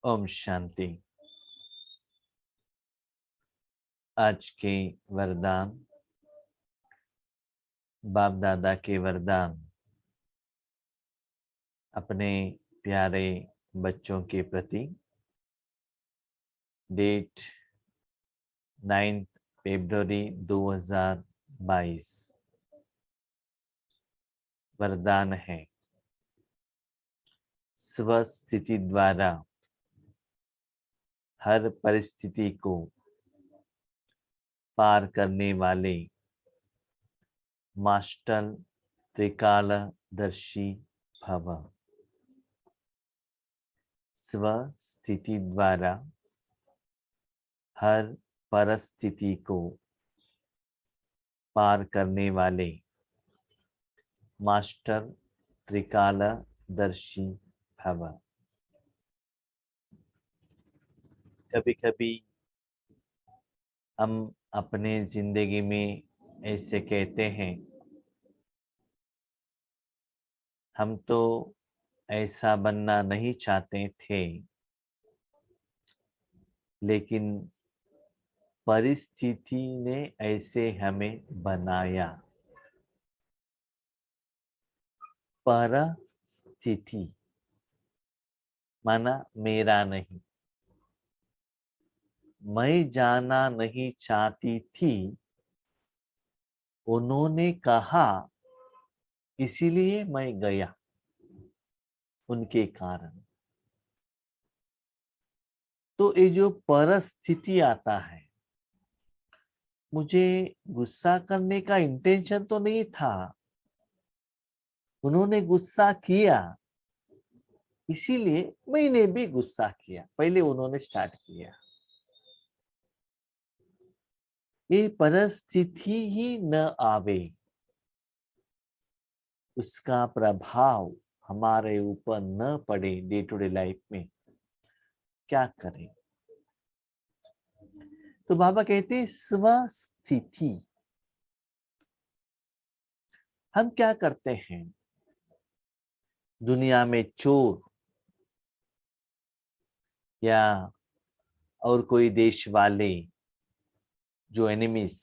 ओम शांति। आज के वरदान, बाप दादा के वरदान अपने प्यारे बच्चों के प्रति। डेट 9 फरवरी 2022। वरदान है, स्वस्थिति द्वारा हर परिस्थिति को पार करने वाले मास्टर त्रिकालदर्शी भव। स्वस्थिति द्वारा हर परिस्थिति को पार करने वाले मास्टर त्रिकालदर्शी भव। कभी कभी हम अपने जिंदगी में ऐसे कहते हैं, हम तो ऐसा बनना नहीं चाहते थे, लेकिन परिस्थिति ने ऐसे हमें बनाया। परिस्थिति माना मेरा नहीं, मैं जाना नहीं चाहती थी, उन्होंने कहा इसीलिए मैं गया, उनके कारण। तो ये जो परिस्थिति आता है, मुझे गुस्सा करने का इंटेंशन तो नहीं था, उन्होंने गुस्सा किया इसीलिए मैंने भी गुस्सा किया। पहले उन्होंने स्टार्ट किया। ये परिस्थिति ही न आवे, उसका प्रभाव हमारे ऊपर न पड़े डे टू डे लाइफ में, क्या करें? तो बाबा कहते हैं स्वस्थिति। हम क्या करते हैं? दुनिया में चोर या और कोई देश वाले जो एनिमीज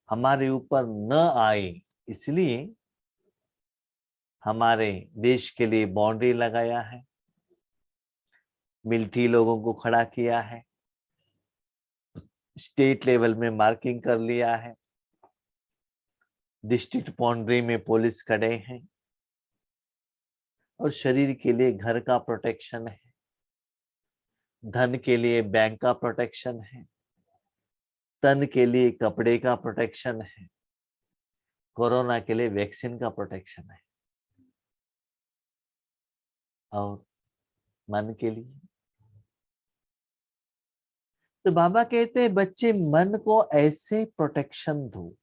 हमारे ऊपर न आए, इसलिए हमारे देश के लिए बाउंड्री लगाया है, मिलिट्री लोगों को खड़ा किया है, स्टेट लेवल में मार्किंग कर लिया है, डिस्ट्रिक्ट बाउंड्री में पुलिस खड़े हैं, और शरीर के लिए घर का प्रोटेक्शन है, धन के लिए बैंक का प्रोटेक्शन है, तन के लिए कपड़े का प्रोटेक्शन है, कोरोना के लिए वैक्सीन का प्रोटेक्शन है, और मन के लिए। तो बाबा कहते हैं बच्चे मन को ऐसे प्रोटेक्शन दो,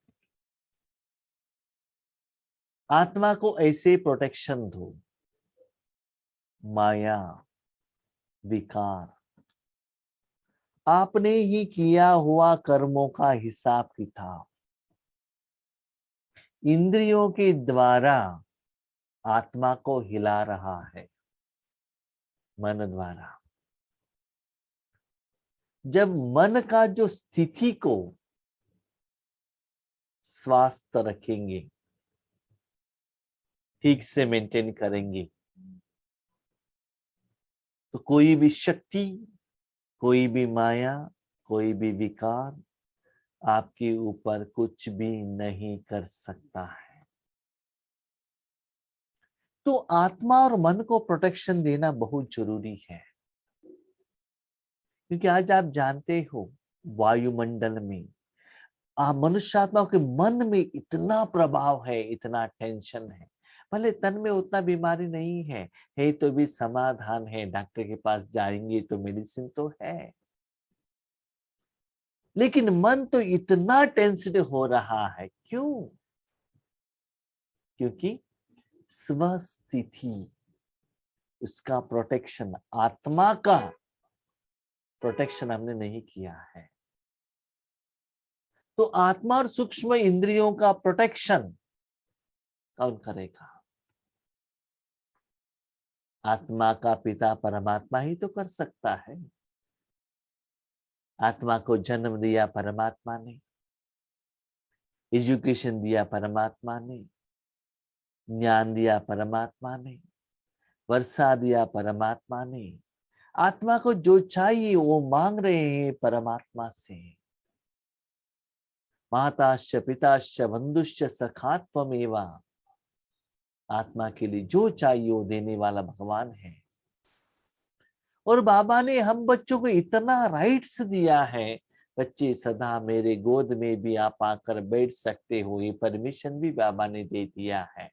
आत्मा को ऐसे प्रोटेक्शन दो। माया, विकार, आपने ही किया हुआ कर्मों का हिसाब किताब इंद्रियों के द्वारा आत्मा को हिला रहा है, मन द्वारा। जब मन का जो स्थिति को स्वास्थ्य रखेंगे, ठीक से मेंटेन करेंगे, तो कोई भी शक्ति, कोई भी माया, कोई भी विकार आपके ऊपर कुछ भी नहीं कर सकता है। तो आत्मा और मन को प्रोटेक्शन देना बहुत जरूरी है, क्योंकि आज आप जानते हो वायुमंडल में मनुष्य आत्मा के मन में इतना प्रभाव है, इतना टेंशन है। भले तन में उतना बीमारी नहीं है तो भी समाधान है, डॉक्टर के पास जाएंगे तो मेडिसिन तो है, लेकिन मन तो इतना टेंस्ड हो रहा है। क्यों? क्योंकि स्वस्थिति, उसका प्रोटेक्शन, आत्मा का प्रोटेक्शन हमने नहीं किया है। तो आत्मा और सूक्ष्म इंद्रियों का प्रोटेक्शन कौन करेगा? आत्मा का पिता परमात्मा ही तो कर सकता है। आत्मा को जन्म दिया परमात्मा ने, एजुकेशन दिया परमात्मा ने, ज्ञान दिया परमात्मा ने, वर्षा दिया परमात्मा ने। आत्मा को जो चाहिए वो मांग रहे हैं परमात्मा से। माताश्च पिताश्च बंधुश्च सखात्वमेवा। आत्मा के लिए जो चाहिए वो देने वाला भगवान है। और बाबा ने हम बच्चों को इतना राइट्स दिया है, बच्चे सदा मेरे गोद में भी आप आकर बैठ सकते हो, ये परमिशन भी बाबा ने दे दिया है।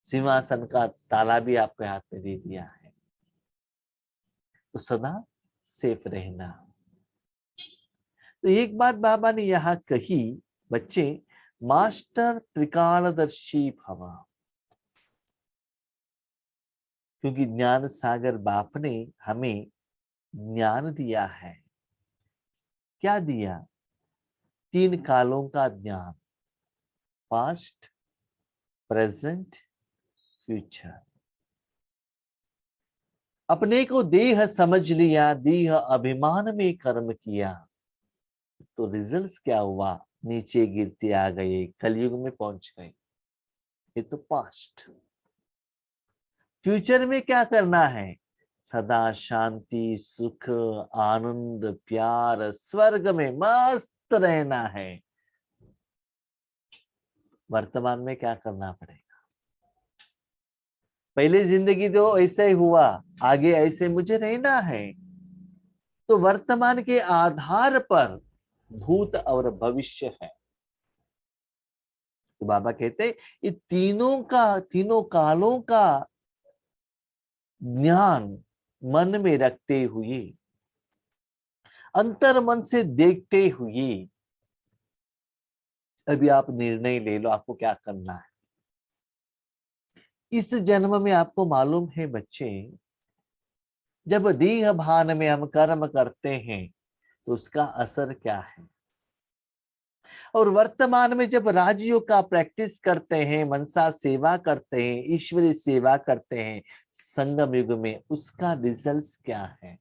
सिंहासन का ताला भी आपके हाथ में दे दिया है, तो सदा सेफ रहना। तो एक बात बाबा ने यहाँ कही, बच्चे मास्टर त्रिकालदर्शी भव, क्योंकि ज्ञान सागर बाप ने हमें ज्ञान दिया है। क्या दिया? 3 कालों का ज्ञान, पास्ट, प्रेजेंट, फ्यूचर। अपने को देह समझ लिया, देह अभिमान में कर्म किया, तो रिजल्ट्स क्या हुआ? नीचे गिरते आ गए, कलयुग में पहुंच गए। ये तो पास्ट। फ्यूचर में क्या करना है? सदा शांति, सुख, आनंद, प्यार, स्वर्ग में मस्त रहना है। वर्तमान में क्या करना पड़ेगा? पहले जिंदगी तो ऐसा ही हुआ, आगे ऐसे मुझे रहना है। तो वर्तमान के आधार पर भूत और भविष्य है। तो बाबा कहते ये तीनों कालों का ज्ञान मन में रखते हुए, अंतर मन से देखते हुए, अभी आप निर्णय ले लो आपको क्या करना है। इस जन्म में आपको मालूम है बच्चे, जब देह भान में हम कर्म करते हैं तो उसका असर क्या है। और वर्तमान में जब राजयोग का प्रैक्टिस करते हैं, मनसा सेवा करते हैं, ईश्वरीय सेवा करते हैं संगम युग में, उसका रिजल्ट क्या है।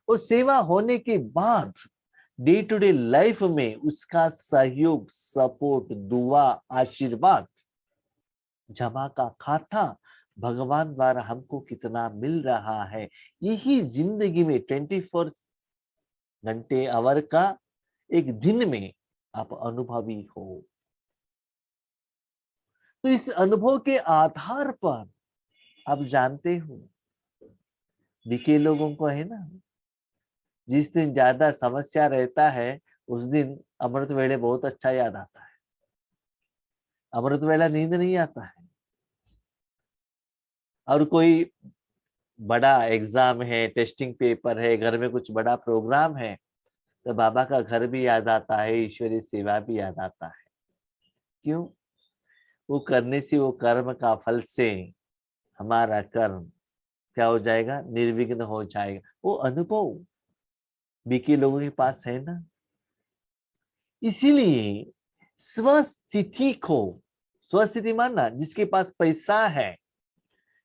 और सेवा होने के बाद डे टू डे लाइफ में उसका सहयोग, सपोर्ट, दुआ, आशीर्वाद, जमा का खाता भगवान द्वारा हमको कितना मिल रहा है, यही जिंदगी में 24 घंटे आवर का एक दिन में आप अनुभवी हो। तो इस अनुभव के आधार पर आप जानते हो, बीके लोगों को है ना, जिस दिन ज्यादा समस्या रहता है उस दिन अमृत वेले बहुत अच्छा याद आता है। अमृत वेला नींद नहीं आता है। और कोई बड़ा एग्जाम है, टेस्टिंग पेपर है, घर में कुछ बड़ा प्रोग्राम है, तो बाबा का घर भी याद आता है, ईश्वरीय सेवा भी याद आता है। क्यों? वो करने से, वो कर्म का फल से हमारा कर्म क्या हो जाएगा? निर्विघ्न हो जाएगा। वो अनुभव बीके लोगों के पास है ना। इसीलिए स्वस्थिति को, स्वस्थिति मानना जिसके पास पैसा है,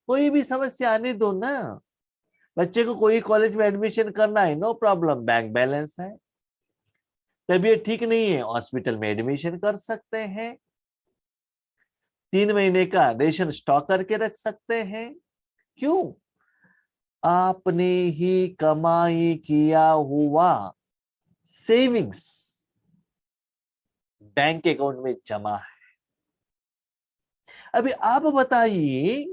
कोई भी समस्या आने दो ना। बच्चे को कोई कॉलेज में एडमिशन करना है, नो प्रॉब्लम, बैंक बैलेंस है। तबीयत ठीक नहीं है, हॉस्पिटल में एडमिशन कर सकते हैं। 3 महीने का रेशन स्टॉक करके रख सकते हैं। क्यों? आपने ही कमाई किया हुआ सेविंग्स बैंक अकाउंट में जमा है। अभी आप बताइए,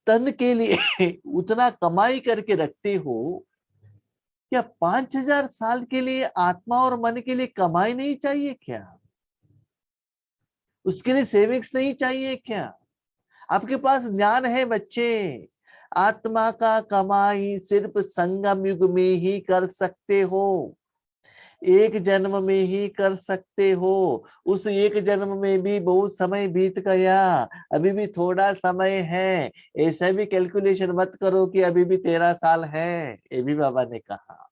तन के लिए उतना कमाई करके रखते हो, क्या 5000 साल के लिए आत्मा और मन के लिए कमाई नहीं चाहिए क्या? उसके लिए सेविंग्स नहीं चाहिए क्या? आपके पास ज्ञान है बच्चे, आत्मा का कमाई सिर्फ संगम युग में ही कर सकते हो, एक जन्म में ही कर सकते हो। उस एक जन्म में भी बहुत समय बीत गया, अभी भी थोड़ा समय है। ऐसा भी कैलकुलेशन मत करो कि अभी भी 13 साल है, ये भी बाबा ने कहा।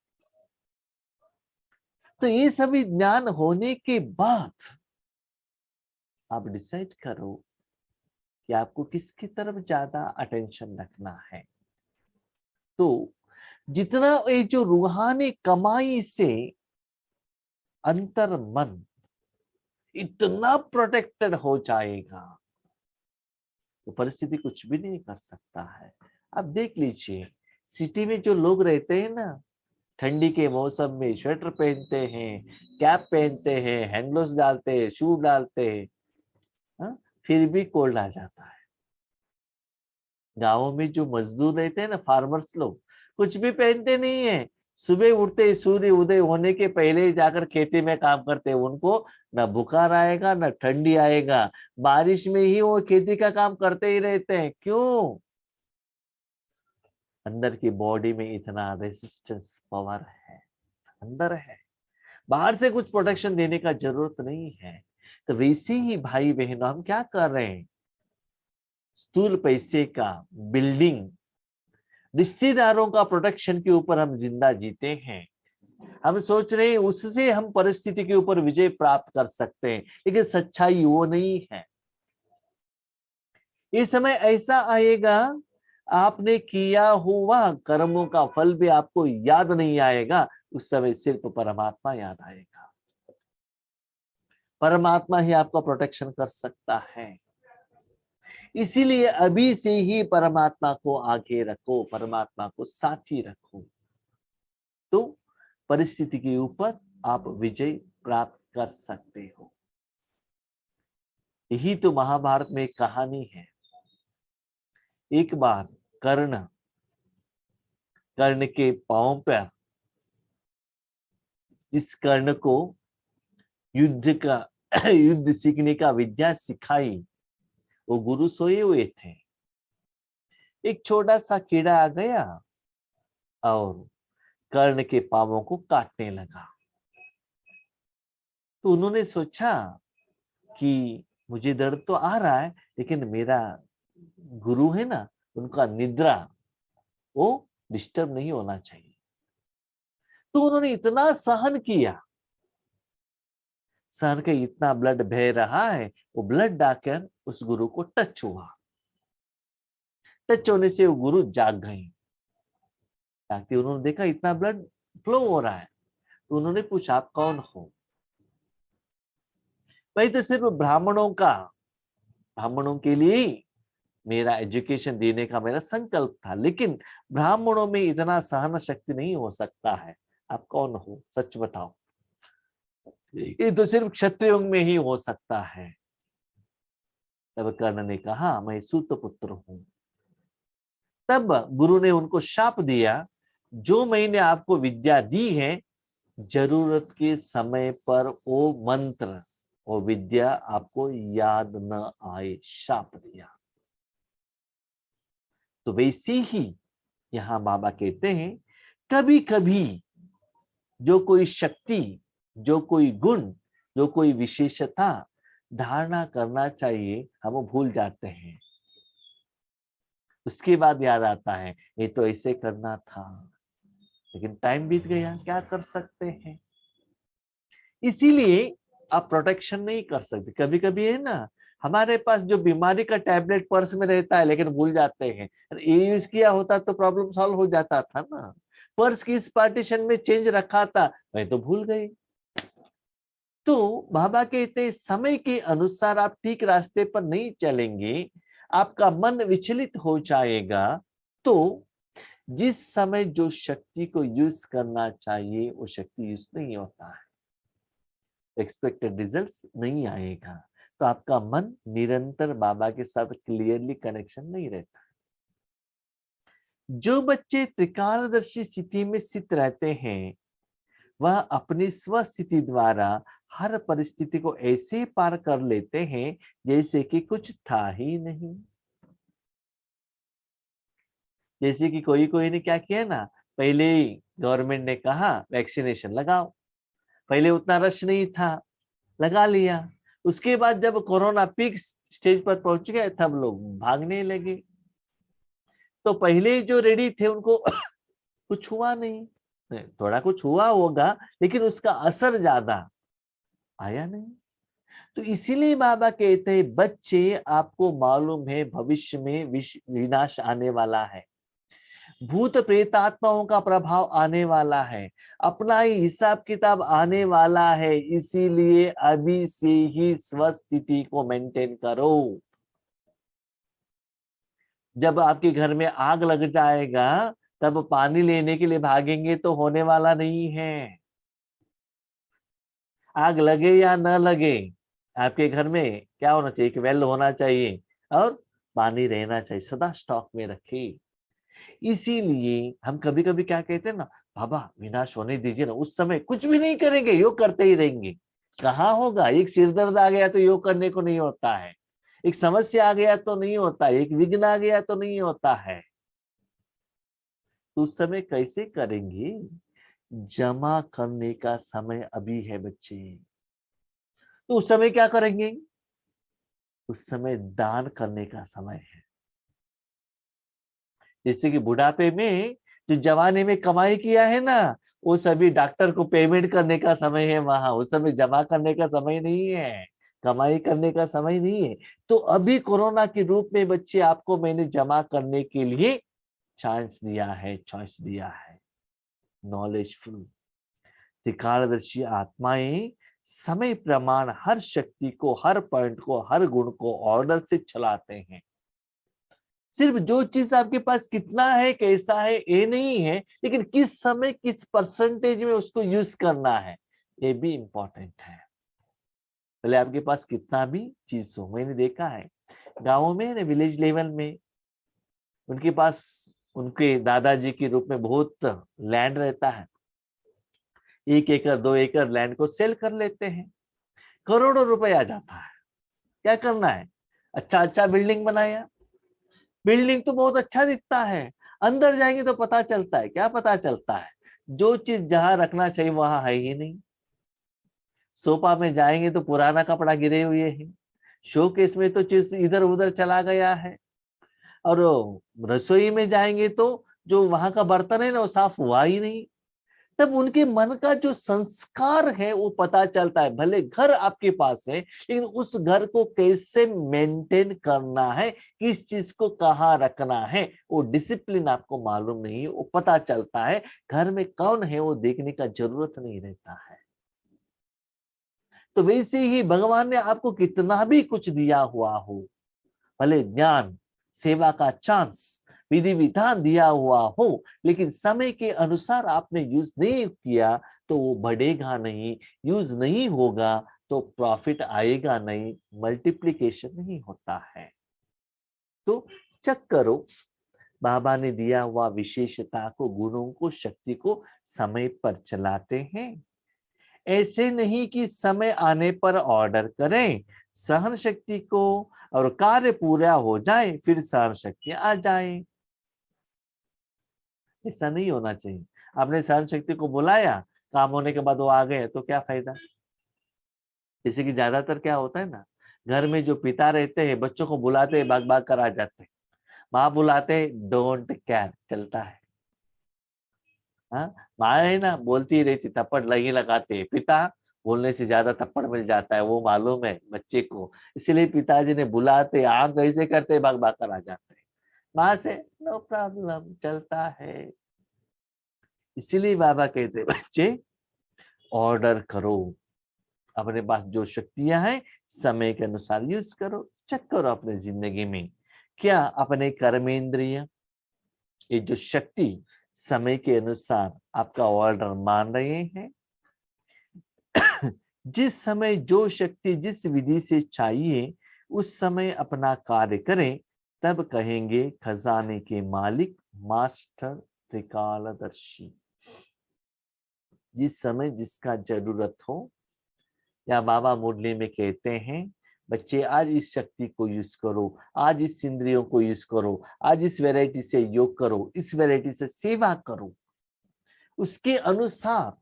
तो ये सभी ज्ञान होने के बाद आप डिसाइड करो कि आपको किसकी तरफ ज्यादा अटेंशन रखना है। तो जितना ये जो रूहानी कमाई से अंतर मन इतना प्रोटेक्टेड हो जाएगा, तो परिस्थिति कुछ भी नहीं कर सकता है। आप देख लीजिए, सिटी में जो लोग रहते हैं ना, ठंडी के मौसम में स्वेटर पहनते हैं, कैप पहनते हैं, हैंड ग्लोव्स डालते हैं, शू डालते हैं, हाँ? फिर भी कोल्ड आ जाता है। गांवों में जो मजदूर रहते हैं ना, फार्मर्स लोग, कुछ भी पहनते नहीं है। सुबह उठते सूर्य उदय होने के पहले ही जाकर खेती में काम करते हैं। उनको ना बुखार आएगा ना ठंडी आएगा, बारिश में ही वो खेती का काम करते ही रहते हैं। क्यों? अंदर की बॉडी में इतना रेजिस्टेंस पावर है, अंदर है। बाहर से कुछ प्रोटेक्शन देने का जरूरत नहीं है। तो वैसे ही भाई बहनों, हम क्या कर रहे हैं? स्थूल पैसे का, बिल्डिंग, रिश्तेदारों का प्रोटेक्शन के ऊपर हम जिंदा जीते हैं। हम सोच रहे हैं उससे हम परिस्थिति के ऊपर विजय प्राप्त कर सकते हैं, लेकिन सच्चाई वो नहीं है। ये समय ऐसा आएगा, आपने किया हुआ कर्मों का फल भी आपको याद नहीं आएगा। उस समय सिर्फ परमात्मा याद आएगा। परमात्मा ही आपका प्रोटेक्शन कर सकता है। इसीलिए अभी से ही परमात्मा को आगे रखो, परमात्मा को साथी रखो, तो परिस्थिति के ऊपर आप विजय प्राप्त कर सकते हो। यही तो महाभारत में एक कहानी है। एक बार कर्ण के पांव पर, जिस कर्ण को युद्ध सीखने का विद्या सिखाई, वो गुरु सोए हुए थे। एक छोटा सा कीड़ा आ गया और कर्ण के पांवों को काटने लगा। तो उन्होंने सोचा कि मुझे दर्द तो आ रहा है, लेकिन मेरा गुरु है ना, उनका निद्रा वो डिस्टर्ब नहीं होना चाहिए। तो उन्होंने इतना सहन किया, सहन के इतना ब्लड बह रहा है, वो ब्लड डाकर उस गुरु को टच हुआ। टच होने से वो गुरु जाग गए। जागते उन्होंने देखा इतना ब्लड फ्लो हो रहा है। तो उन्होंने पूछा, आप कौन हो? भाई, तो सिर्फ ब्राह्मणों के लिए मेरा एजुकेशन देने का मेरा संकल्प था, लेकिन ब्राह्मणों में इतना सहन शक्ति नहीं हो सकता है। आप कौन हो? सच बताओ। ये तो सिर्फ क्षत्रियों में ही हो सकता है। तब कर्ण ने कहा, मैं सूत पुत्र हूं। तब गुरु ने उनको शाप दिया, जो मैंने आपको विद्या दी है, जरूरत के समय पर वो मंत्र, वो विद्या आपको याद न आए, शाप दिया। तो वैसे ही यहां बाबा कहते हैं, कभी कभी जो कोई शक्ति, जो कोई गुण, जो कोई विशेषता धारणा करना चाहिए, हम भूल जाते हैं। उसके बाद याद आता है, ये तो ऐसे करना था, लेकिन टाइम बीत गया, क्या कर सकते हैं। इसीलिए आप प्रोटेक्शन नहीं कर सकते। कभी कभी है ना, हमारे पास जो बीमारी का टैबलेट पर्स में रहता है, लेकिन भूल जाते हैं। ये यूज किया होता तो प्रॉब्लम सॉल्व हो जाता था ना। पर्स किस पार्टीशन में चेंज रखा था, मैं तो भूल गई। तो बाबा कहते हैं, समय के अनुसार आप ठीक रास्ते पर नहीं चलेंगे, आपका मन विचलित हो जाएगा। तो जिस समय जो शक्ति को यूज करना चाहिए, वो शक्ति यूज नहीं होता है, एक्सपेक्टेड रिजल्ट्स नहीं आएगा। तो आपका मन निरंतर बाबा के साथ क्लियरली कनेक्शन नहीं रहता। जो बच्चे त्रिकालदर्शी स्थिति में स्थित रहते हैं, वह अपनी स्वस्थिति द्वारा हर परिस्थिति को ऐसे पार कर लेते हैं जैसे कि कुछ था ही नहीं। जैसे कि कोई ने क्या किया ना, पहले गवर्नमेंट ने कहा वैक्सीनेशन लगाओ, पहले उतना रश नहीं था, लगा लिया। उसके बाद जब कोरोना पीक स्टेज पर पहुंच गए, तब लोग भागने लगे। तो पहले जो रेडी थे उनको कुछ हुआ नहीं, थोड़ा कुछ हुआ होगा, लेकिन उसका असर ज्यादा आया नहीं। तो इसीलिए बाबा कहते हैं बच्चे, आपको मालूम है भविष्य में विनाश आने वाला है, भूत प्रेतात्माओं का प्रभाव आने वाला है, अपना ही हिसाब किताब आने वाला है, इसीलिए अभी से ही स्वस्थिति को मेंटेन करो। जब आपके घर में आग लग जाएगा तब पानी लेने के लिए भागेंगे तो होने वाला नहीं है। आग लगे या न लगे, आपके घर में क्या होना चाहिए कि वेल होना चाहिए और पानी रहना चाहिए, सदा स्टॉक में रखिए। इसीलिए हम कभी कभी क्या कहते हैं ना, बाबा विनाश होने दीजिए ना, उस समय कुछ भी नहीं करेंगे, योग करते ही रहेंगे। कहाँ होगा, एक सिर दर्द आ गया तो योग करने को नहीं होता है, एक समस्या आ गया तो नहीं होता है, एक विघ्न आ गया तो नहीं होता है। तो उस समय कैसे करेंगे, जमा करने का समय अभी है बच्चे। तो उस समय क्या करेंगे, उस समय दान करने का समय है। जैसे कि बुढ़ापे में जो जवानी में कमाई किया है ना, वो सभी डॉक्टर को पेमेंट करने का समय है वहां, उस समय जमा करने का समय नहीं है, कमाई करने का समय नहीं है। तो अभी कोरोना के रूप में बच्चे आपको मैंने जमा करने के लिए चांस दिया है, चॉइस दिया है। नॉलेजफुल त्रिकालदर्शी आत्माएं समय प्रमाण हर शक्ति को, हर पॉइंट को, हर गुण को ऑर्डर से चलाते हैं। सिर्फ जो चीज आपके पास कितना है, कैसा है, ये नहीं है, लेकिन किस समय किस परसेंटेज में उसको यूज करना है, ये भी इंपॉर्टेंट है। पहले आपके पास कितना भी चीज हो, मैंने देखा है गांवों में ना, विलेज लेवल में उनके पास उनके दादाजी के रूप में बहुत लैंड रहता है, 1 एकड़ 2 एकड़ लैंड को सेल कर लेते हैं, करोड़ों रुपए आ जाता है। क्या करना है, अच्छा अच्छा बिल्डिंग बनाया, बिल्डिंग तो बहुत अच्छा दिखता है, अंदर जाएंगे तो पता चलता है, क्या पता चलता है, जो चीज जहां रखना चाहिए वहां है ही नहीं। सोफा में जाएंगे तो पुराना कपड़ा गिरे हुए हैं, शोकेस में तो चीज इधर उधर चला गया है, और रसोई में जाएंगे तो जो वहां का बर्तन है ना वो साफ हुआ ही नहीं। तब उनके मन का जो संस्कार है वो पता चलता है। भले घर आपके पास है, लेकिन उस घर को कैसे मेंटेन करना है, किस चीज को कहाँ रखना है, वो डिसिप्लिन आपको मालूम नहीं है, वो पता चलता है। घर में कौन है वो देखने का जरूरत नहीं रहता है। तो वैसे ही भगवान ने आपको कितना भी कुछ दिया हुआ हो, भले ज्ञान, सेवा का चांस, विधि विधान दिया हुआ हो, लेकिन समय के अनुसार आपने यूज नहीं किया तो वो बढ़ेगा नहीं, यूज नहीं होगा तो प्रॉफिट आएगा नहीं, मल्टीप्लिकेशन नहीं होता है। तो चेक करो, बाबा ने दिया हुआ विशेषता को, गुणों को, शक्ति को समय पर चलाते हैं। ऐसे नहीं कि समय आने पर ऑर्डर करें, सहन शक्ति को, और कार्य पूरा हो जाए फिर सहन शक्ति आ जाए। ऐसा नहीं होना चाहिए। आपने सहन शक्ति को बुलाया, काम होने के बाद वो आ गए तो क्या फायदा। जैसे कि ज्यादातर क्या होता है ना, घर में जो पिता रहते हैं बच्चों को बुलाते हैं, भाग भाग कर आ जाते हैं, माँ बुलाते हैं डोंट केयर, चलता है। हाँ, माँ है ना बोलती रहती, थप्पड़ लगी लगाते हैं, पिता बोलने से ज्यादा थप्पड़ मिल जाता है, वो मालूम है बच्चे को। इसलिए पिताजी ने बुलाते, आंख ऐसे करते, भाग भाग कर आ जाते हैं। माँ से नो प्रॉब्लम, चलता है। इसीलिए बाबा कहते बच्चे ऑर्डर करो, अपने पास जो शक्तियां हैं समय के अनुसार यूज करो। चेक करो अपने जिंदगी में, क्या अपने कर्मेंद्रिय, ये जो शक्ति समय के अनुसार आपका ऑर्डर मान रहे हैं। जिस समय जो शक्ति जिस विधि से चाहिए उस समय अपना कार्य करें, तब कहेंगे खजाने के मालिक, मास्टर, त्रिकालदर्शी। जिस समय जिसका जरूरत हो, या बाबा मुरली में कहते हैं बच्चे आज इस शक्ति को यूज करो, आज इस इंद्रियों को यूज करो, आज इस वैरायटी से योग करो, इस वैरायटी से सेवा करो, उसके अनुसार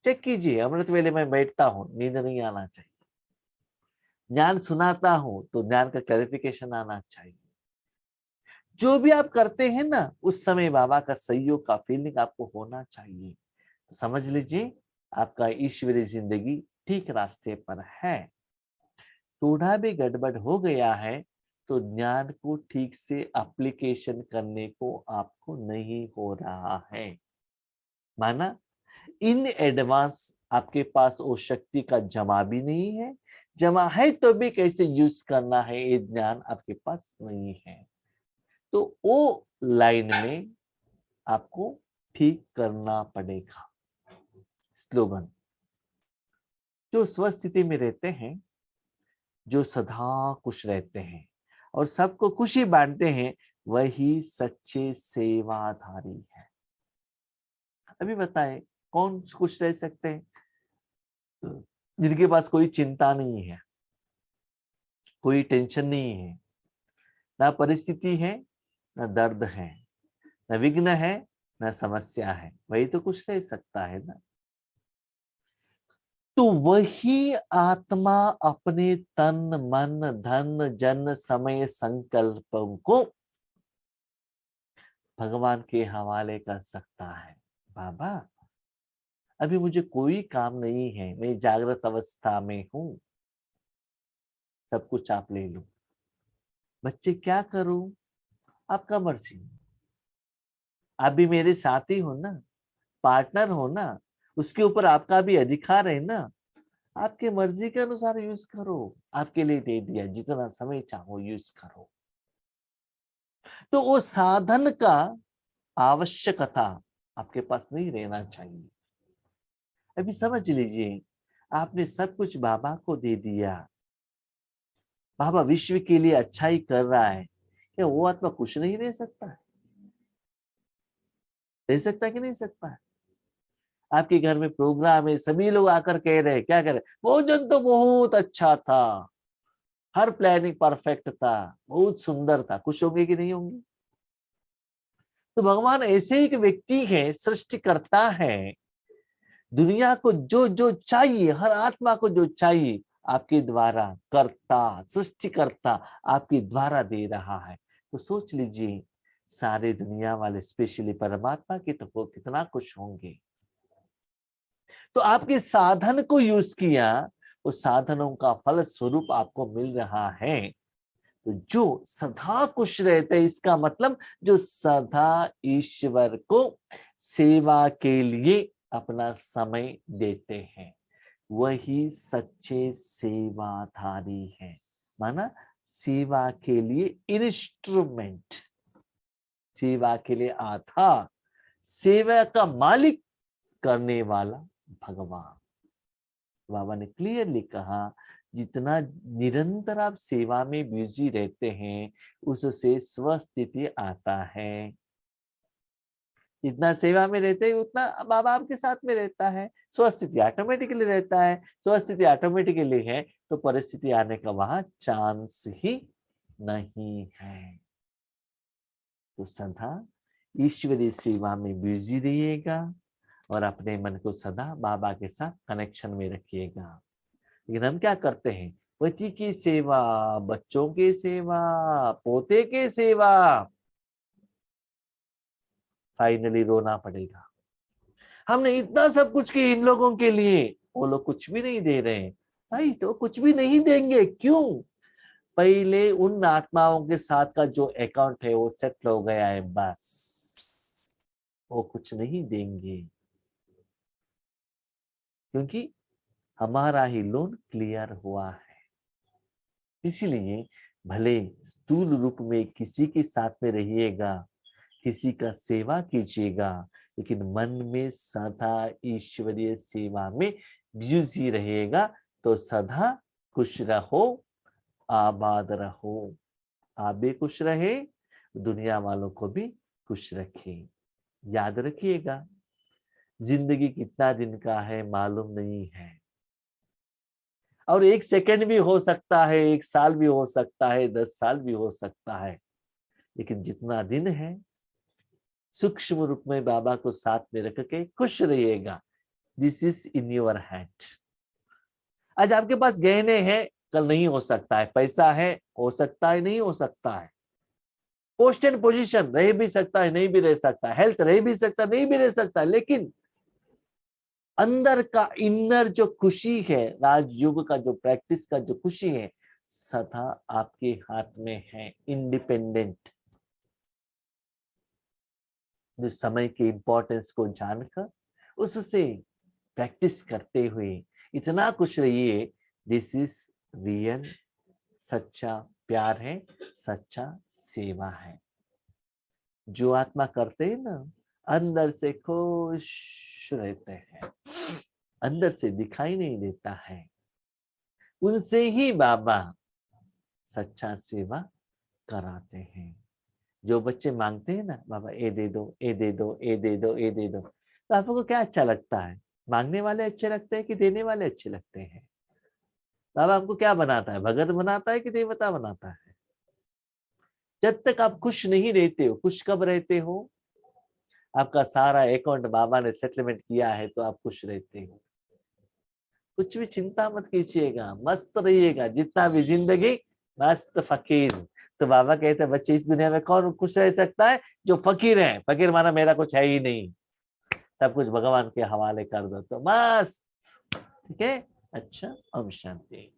चेक कीजिए। अमृत वेले में बैठता हूं, नींद नहीं आना चाहिए, ज्ञान सुनाता हूं तो ज्ञान का क्लैरिफिकेशन आना चाहिए। जो भी आप करते हैं ना, उस समय बाबा का सहयोग का फीलिंग आपको होना चाहिए। तो समझ लीजिए आपका ईश्वरीय जिंदगी ठीक रास्ते पर है। थोड़ा भी गड़बड़ हो गया है तो ज्ञान को ठीक से एप्लीकेशन करने को आपको नहीं हो रहा है। माना इन एडवांस आपके पास वो शक्ति का जमा भी नहीं है, जमा है तो भी कैसे यूज करना है ये ज्ञान आपके पास नहीं है। तो वो लाइन में आपको ठीक करना पड़ेगा। स्लोगन, जो स्वस्थिति में रहते हैं, जो सदा खुश रहते हैं और सबको खुशी बांटते हैं, वही सच्चे सेवाधारी है। अभी बताएं कौन खुश रह सकते हैं? जिनके पास कोई चिंता नहीं है, कोई टेंशन नहीं है, ना परिस्थिति है, ना दर्द है, ना विघ्न है, ना समस्या है, वही तो खुश रह सकता है ना। तो वही आत्मा अपने तन मन धन जन समय संकल्पों को भगवान के हवाले कर सकता है। बाबा अभी मुझे कोई काम नहीं है, मैं जागृत अवस्था में हूं, सब कुछ आप ले लो। बच्चे क्या करूं? आपका मर्जी। आप भी मेरे साथी हो ना, पार्टनर हो ना, उसके ऊपर आपका भी अधिकार है ना। आपके मर्जी के अनुसार यूज करो, आपके लिए दे दिया, जितना समय चाहो यूज करो। तो वो साधन का आवश्यकता आपके पास नहीं रहना चाहिए। अभी समझ लीजिए, आपने सब कुछ बाबा को दे दिया, बाबा विश्व के लिए अच्छा ही कर रहा है, क्या वो आत्मा खुश नहीं रह सकता है? रह सकता है कि नहीं सकता है? आपके घर में प्रोग्राम है, सभी लोग आकर कह रहे हैं, क्या कह रहे हैं? भोजन तो बहुत अच्छा था, हर प्लानिंग परफेक्ट था, बहुत सुंदर था, खुश होंगे कि नहीं होंगे? तो भगवान ऐसे एक व्यक्ति है, सृष्टिकर्ता है, दुनिया को जो जो चाहिए, हर आत्मा को जो चाहिए, आपके द्वारा करता, सृष्टिकर्ता आपके द्वारा दे रहा है। तो सोच लीजिए, सारे दुनिया वाले स्पेशली परमात्मा की तो वो कितना खुश होंगे। तो आपके साधन को यूज किया, उस साधनों का फल स्वरूप आपको मिल रहा है। तो जो सदा खुश रहते हैं, इसका मतलब जो सदा ईश्वर को सेवा के लिए अपना समय देते हैं, वही सच्चे सेवाधारी हैं। माना सेवा के लिए इंस्ट्रूमेंट, सेवा के लिए आधार, सेवा का मालिक करने वाला भगवान। बाबा ने क्लियरली कहा, जितना निरंतर आप सेवा में बिजी रहते हैं, उससे स्वस्थिति आता है। जितना सेवा में रहते हैं उतना बाबा आपके साथ में रहता है, स्वस्थिति ऑटोमेटिकली रहता है। स्वस्थिति ऑटोमेटिकली है तो परिस्थिति आने का वहां चांस ही नहीं है। तो सदा ईश्वरीय सेवा में बिजी रहिएगा और अपने मन को सदा बाबा के साथ कनेक्शन में रखिएगा। लेकिन हम क्या करते हैं? पति की सेवा, बच्चों की सेवा, पोते की सेवा, फाइनली रोना पड़ेगा। हमने इतना सब कुछ किया इन लोगों के लिए, वो लोग कुछ भी नहीं दे रहे हैं। भाई तो कुछ भी नहीं देंगे क्यों? पहले उन आत्माओं के साथ का जो अकाउंट है वो सेटल हो गया है, बस वो कुछ नहीं देंगे, क्योंकि हमारा ही लोन क्लियर हुआ है। इसीलिए भले स्थूल रूप में किसी के साथ में रहिएगा, किसी का सेवा कीजिएगा, लेकिन मन में सदा ईश्वरीय सेवा में बिजी रहेगा, तो सदा खुश रहो, आबाद रहो। आप भी खुश रहे, दुनिया वालों को भी खुश रखे। याद रखिएगा, जिंदगी कितना दिन का है मालूम नहीं है, और 1 सेकंड भी हो सकता है, 1 साल भी हो सकता है, 10 साल भी हो सकता है। लेकिन जितना दिन है, सूक्ष्म रूप में बाबा को साथ में रख के खुश रहिएगा। This is in your hand. आज आपके पास गहने हैं, कल नहीं हो सकता है। पैसा है, हो सकता है, नहीं हो सकता है। पोस्ट एंड पोजीशन रह भी सकता है, नहीं भी रह सकता है। हेल्थ रह भी सकता है, नहीं भी रह सकता है। लेकिन अंदर का इनर जो खुशी है, राजयोग का जो प्रैक्टिस का जो खुशी है, सदा आपके हाथ में है, इंडिपेंडेंट। जो समय के इंपॉर्टेंस को जानकर उससे प्रैक्टिस करते हुए इतना खुश रहिए। दिस इज रियल, सच्चा प्यार है, सच्चा सेवा है। जो आत्मा करते हैं ना, अंदर से खुश रहते हैं, अंदर से दिखाई नहीं देता है। उनसे ही बाबा सच्चा सेवा कराते हैं। जो बच्चे मांगते हैं ना, बाबा ये दे दो, ये दे दो, ये दे दो, ये दे दो, तो आपको क्या अच्छा लगता है? मांगने वाले अच्छे लगते हैं कि देने वाले अच्छे लगते हैं? बाबा हमको क्या बनाता है? भगत बनाता है कि देवता बनाता है? जब तक आप खुश नहीं रहते हो, खुश कब रहते हो? आपका सारा अकाउंट बाबा ने सेटलमेंट किया है तो आप खुश रहते हो। कुछ भी चिंता मत कीजिएगा, मस्त रहिएगा, जितना भी जिंदगी मस्त फकीर। तो बाबा कहते हैं बच्चे, इस दुनिया में कौन खुश रह सकता है? जो फकीर है। फकीर माना मेरा कुछ है ही नहीं, सब कुछ भगवान के हवाले कर दो तो मस्त। ठीक है, अच्छा, ओम शांति।